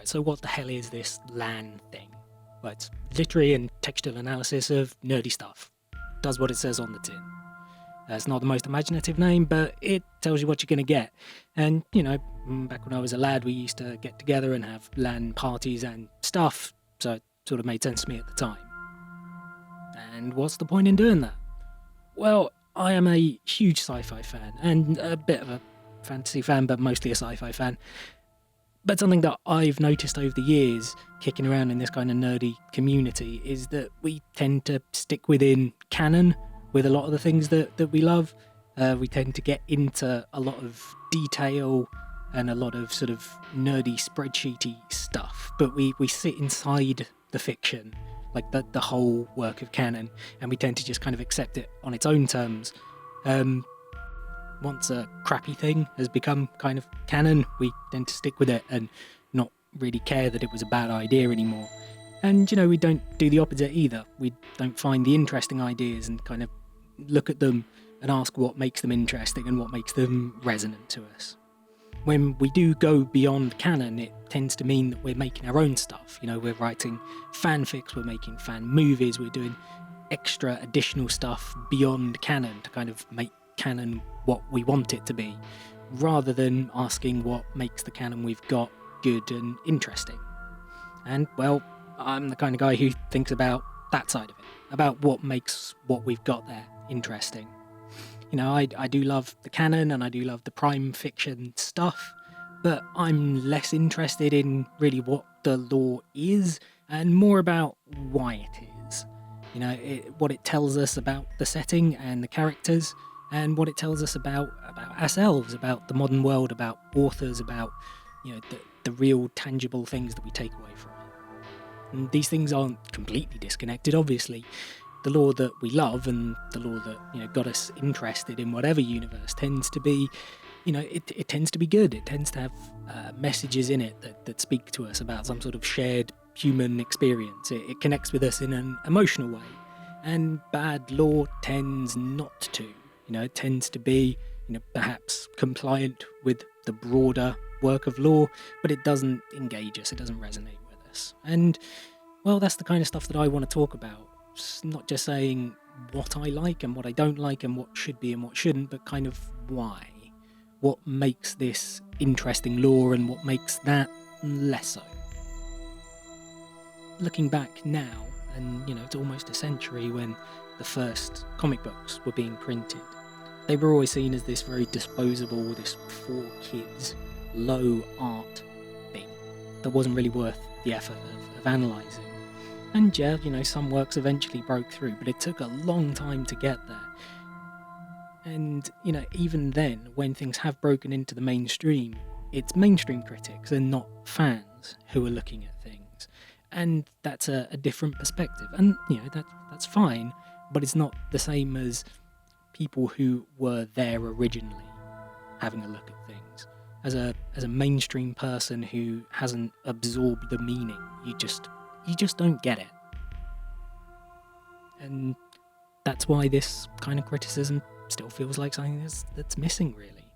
Right, so what the hell is this LAN thing? Well, it's literary and textual analysis of nerdy stuff. Does what it says on the tin. It's not the most imaginative name, but it tells you what you're going to get. And, back when I was a lad, we used to get together and have LAN parties and stuff, so it sort of made sense to me at the time. And what's the point in doing that? Well, I am a huge sci-fi fan, and a bit of a fantasy fan, but mostly a sci-fi fan. But something that I've noticed over the years, kicking around in this kind of nerdy community, is that we tend to stick within canon with a lot of the things that we love. We tend to get into a lot of detail and a lot of sort of nerdy spreadsheety stuff, but we sit inside the fiction, like the whole work of canon, and we tend to just kind of accept it on its own terms. Once a crappy thing has become kind of canon, we tend to stick with it and not really care that it was a bad idea anymore. And, we don't do the opposite either. We don't find the interesting ideas and kind of look at them and ask what makes them interesting and what makes them resonant to us. When we do go beyond canon, it tends to mean that we're making our own stuff. We're writing fanfics, we're making fan movies, we're doing extra additional stuff beyond canon to kind of make canon what we want it to be, rather than asking what makes the canon we've got good and interesting. And, well, I'm the kind of guy who thinks about that side of it, about what makes what we've got there interesting. I do love the canon and I do love the prime fiction stuff, but I'm less interested in really what the lore is and more about why it is. What it tells us about the setting and the characters, and what it tells us about ourselves, about the modern world, about authors, about the real tangible things that we take away from it. And these things aren't completely disconnected, obviously. The lore that we love and the lore that got us interested in whatever universe tends to be, it tends to be good. It tends to have messages in it that speak to us about some sort of shared human experience. It connects with us in an emotional way, and bad lore tends not to. It tends to be, perhaps compliant with the broader work of lore, but it doesn't engage us, it doesn't resonate with us. And, well, that's the kind of stuff that I want to talk about. It's not just saying what I like and what I don't like and what should be and what shouldn't, but kind of why. What makes this interesting lore and what makes that less so. Looking back now, and, it's almost a century when the first comic books were being printed, they were always seen as this very disposable, this for kids, low art thing that wasn't really worth the effort of analysing. And yeah, some works eventually broke through, but it took a long time to get there. And, even then, when things have broken into the mainstream, it's mainstream critics and not fans who are looking at things. And that's a different perspective. And, that's fine, but it's not the same as people who were there originally having a look at things. As a mainstream person who hasn't absorbed the meaning, you just don't get it. And that's why this kind of criticism still feels like something that's missing, really.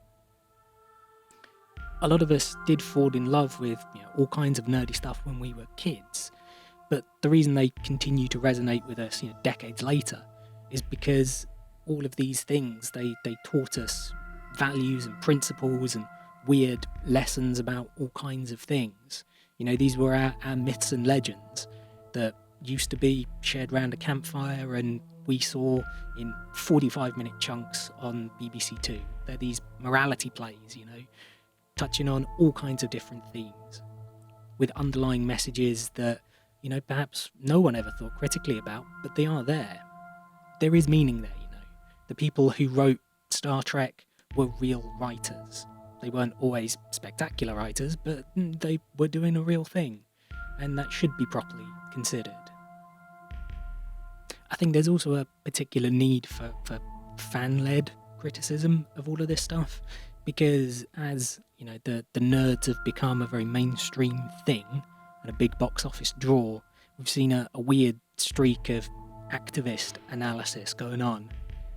A lot of us did fall in love with all kinds of nerdy stuff when we were kids, but the reason they continue to resonate with us decades later is because all of these things, they taught us values and principles and weird lessons about all kinds of things. These were our myths and legends that used to be shared around a campfire and we saw in 45-minute chunks on BBC Two. They're these morality plays, touching on all kinds of different themes with underlying messages that, perhaps no one ever thought critically about, but they are there. There is meaning there, The people who wrote Star Trek were real writers. They weren't always spectacular writers, but they were doing a real thing, and that should be properly considered. I think there's also a particular need for fan-led criticism of all of this stuff, because as the nerds have become a very mainstream thing and a big box office draw, we've seen a weird streak of activist analysis going on.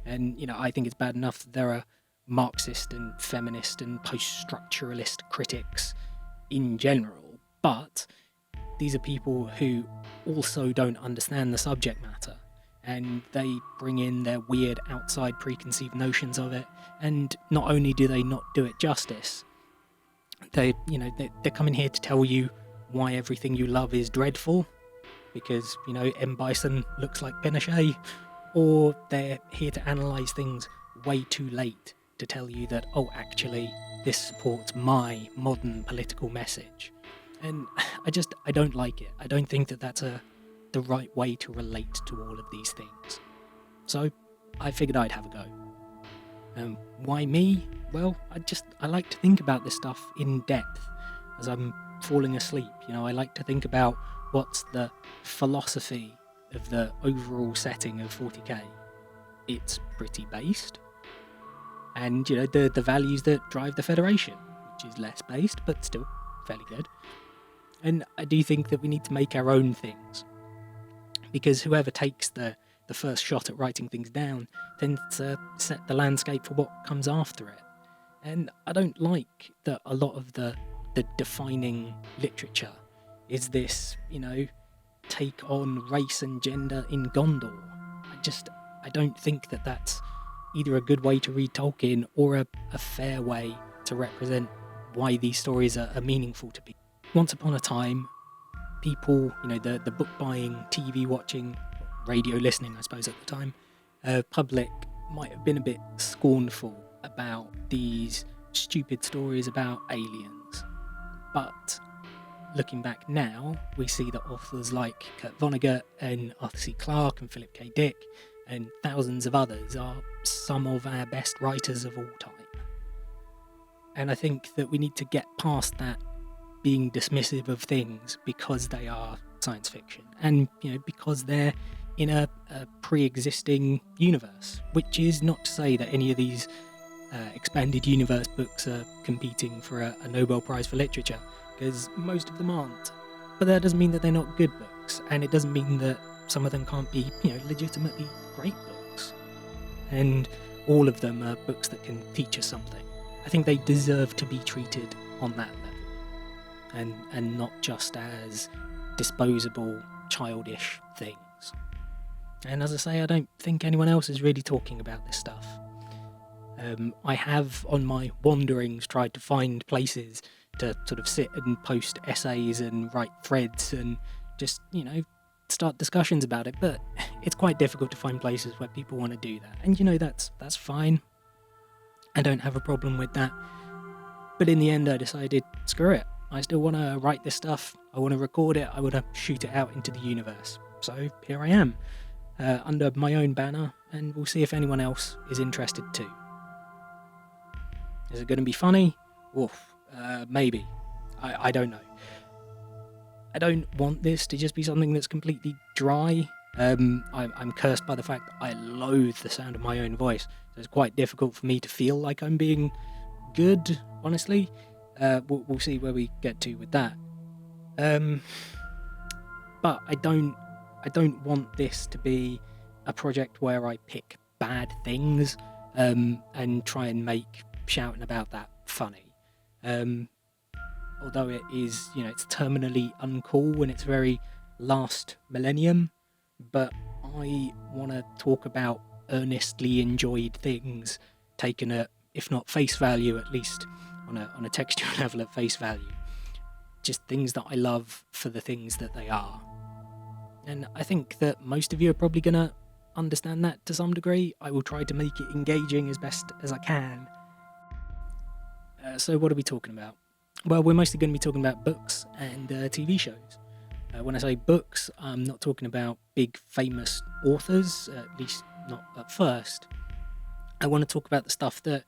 And, I think it's bad enough that there are Marxist and feminist and post-structuralist critics in general, But these are people who also don't understand the subject matter, and they bring in their weird outside preconceived notions of it, and not only do they not do it justice, they're coming here to tell you why everything you love is dreadful, because, M. Bison looks like Pinochet, or they're here to analyse things way too late to tell you that, oh, actually, this supports my modern political message. And I don't like it. I don't think that that's the right way to relate to all of these things. So I figured I'd have a go. Why me? Well, I like to think about this stuff in depth as I'm falling asleep. I like to think about what's the philosophy of the overall setting of 40k. It's pretty based. And, the values that drive the Federation, which is less based, but still fairly good. And I do think that we need to make our own things, because whoever takes the first shot at writing things down tends to set the landscape for what comes after it. And I don't like that a lot of the defining literature is this, take on race and gender in Gondor. I don't think that that's either a good way to read Tolkien or a fair way to represent why these stories are meaningful to people. Once upon a time, people, the book buying, TV watching, radio listening, I suppose at the time, public might have been a bit scornful about these stupid stories about aliens. But looking back now, we see that authors like Kurt Vonnegut and Arthur C. Clarke and Philip K. Dick and thousands of others are some of our best writers of all time. And I think that we need to get past that being dismissive of things because they are science fiction, and because they're in a pre-existing universe, which is not to say that any of these expanded universe books are competing for a Nobel Prize for Literature, because most of them aren't. But that doesn't mean that they're not good books, and it doesn't mean that some of them can't be legitimately great books. And all of them are books that can teach us something. I think they deserve to be treated on that level, and not just as disposable, childish things. And as I say, I don't think anyone else is really talking about this stuff. I have, on my wanderings, tried to find places to sort of sit and post essays and write threads and just, start discussions about it, but it's quite difficult to find places where people want to do that. And, that's fine. I don't have a problem with that. But in the end, I decided, screw it. I still want to write this stuff. I want to record it. I want to shoot it out into the universe. So here I am, under my own banner, and we'll see if anyone else is interested too. Is it going to be funny? Oof, maybe. I don't know. I don't want this to just be something that's completely dry. I'm cursed by the fact that I loathe the sound of my own voice. So it's quite difficult for me to feel like I'm being good, honestly. We'll see where we get to with that. But I don't want this to be a project where I pick bad things and try and make shouting about that funny. Although it is, it's terminally uncool and it's very last millennium, but I want to talk about earnestly enjoyed things taken at, if not face value, at least on a textual level at face value. Just things that I love for the things that they are. And I think that most of you are probably going to understand that to some degree. I will try to make it engaging as best as I can. So what are we talking about? Well, we're mostly going to be talking about books and TV shows. When I say books, I'm not talking about big famous authors, at least not at first. I want to talk about the stuff that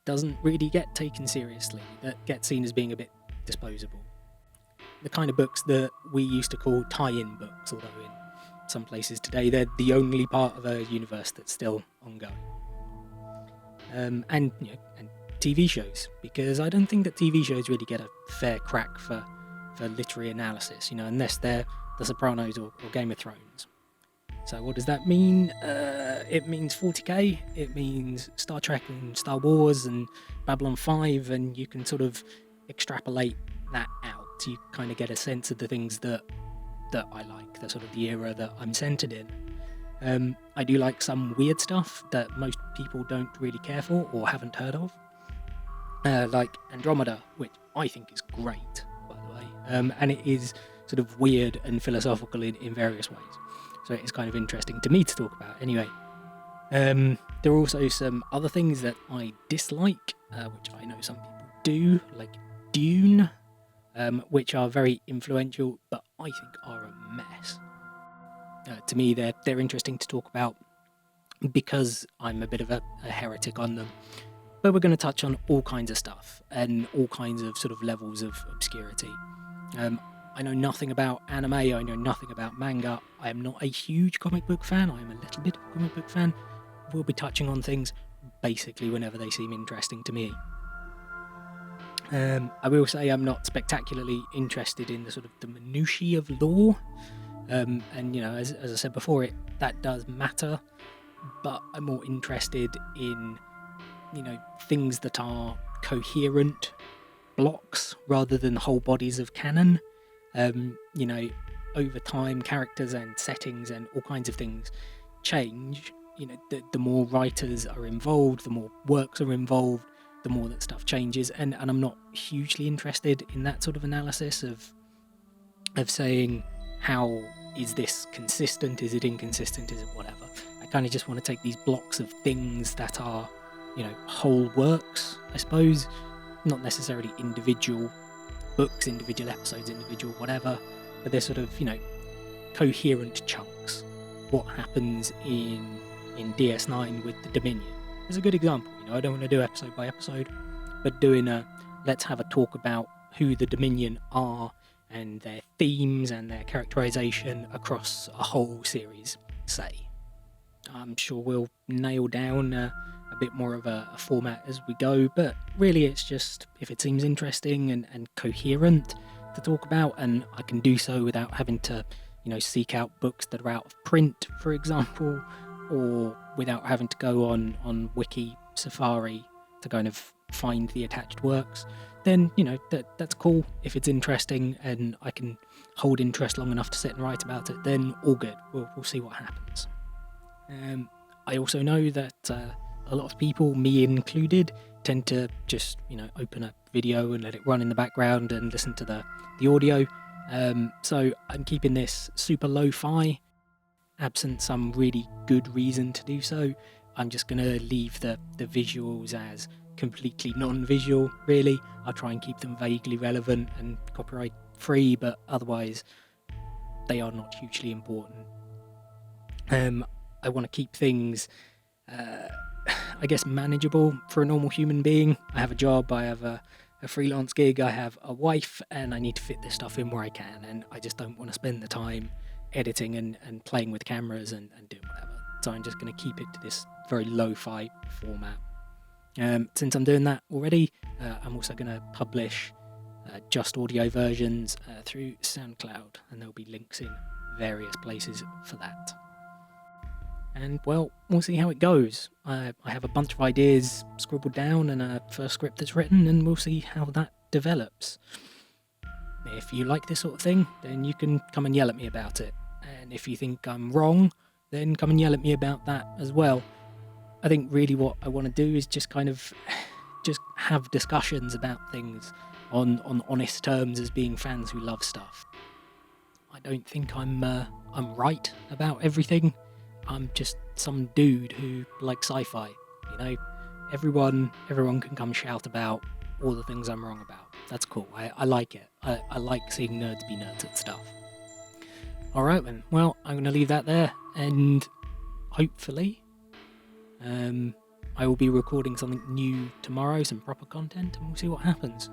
doesn't really get taken seriously, that gets seen as being a bit disposable. The kind of books that we used to call tie-in books, although in some places today they're the only part of a universe that's still ongoing. And TV shows, because I don't think that TV shows really get a fair crack for literary analysis, unless they're The Sopranos or Game of Thrones. So what does that mean? It means 40k, it means Star Trek and Star Wars and Babylon 5, and you can sort of extrapolate that out. you kind of get a sense of the things that I like, the sort of the era that I'm centered in. I do like some weird stuff that most people don't really care for or haven't heard of, like Andromeda, which I think is great, by the way, and it is sort of weird and philosophical in various ways, so it's kind of interesting to me to talk about anyway. There are also some other things that I dislike, which I know some people do, like Dune, which are very influential, but I think are a mess. To me, they're interesting to talk about because I'm a bit of a heretic on them. But we're going to touch on all kinds of stuff and all kinds of sort of levels of obscurity. I know nothing about anime, I know nothing about manga. I am not a huge comic book fan, I am a little bit of a comic book fan. We'll be touching on things basically whenever they seem interesting to me. I will say I'm not spectacularly interested in the sort of the minutiae of lore. And you know, as I said before, that does matter, but I'm more interested in, you know, things that are coherent blocks rather than whole bodies of canon. You know, over time, characters and settings and all kinds of things change. You know, the more writers are involved, the more works are involved, the more that stuff changes, and I'm not hugely interested in that sort of analysis of saying, how is this consistent, is it inconsistent, is it whatever. I kind of just want to take these blocks of things that are, you know, whole works, I suppose, not necessarily individual books, individual episodes, individual whatever, but they're sort of, you know, coherent chunks. What happens in DS9 with the Dominion is a good example. You know, I don't want to do episode by episode, but doing let's have a talk about who the Dominion are and their themes and their characterization across a whole series, say. I'm sure we'll nail down a bit more of a format as we go, but really it's just if it seems interesting and coherent to talk about, and I can do so without having to, you know, seek out books that are out of print, for example, or without having to go on Wiki Safari to kind of find the attached works, then, you know, that's cool. If it's interesting and I can hold interest long enough to sit and write about it, then all good. We'll see what happens. I also know that a lot of people, me included, tend to just, you know, open a video and let it run in the background and listen to the audio. So I'm keeping this super lo-fi, absent some really good reason to do so. I'm just going to leave the visuals as completely non-visual, really. I'll try and keep them vaguely relevant and copyright free, but otherwise they are not hugely important. I want to keep things, I guess, manageable for a normal human being. I have a job, I have a freelance gig, I have a wife, and I need to fit this stuff in where I can, and I just don't want to spend the time editing and playing with cameras and doing whatever. So I'm just going to keep it to this very lo-fi format. Since I'm doing that already, I'm also going to publish just audio versions through SoundCloud, and there'll be links in various places for that. And, well, we'll see how it goes. I have a bunch of ideas scribbled down and a first script that's written, and we'll see how that develops. If you like this sort of thing, then you can come and yell at me about it. And if you think I'm wrong, then come and yell at me about that as well. I think really what I want to do is just kind of just have discussions about things on honest terms as being fans who love stuff. I don't think I'm right about everything. I'm just some dude who likes sci-fi. You know, everyone can come shout about all the things I'm wrong about. That's cool. I like it. I like seeing nerds be nerds at stuff. Alright then, well, I'm going to leave that there, and hopefully I will be recording something new tomorrow, some proper content, and we'll see what happens.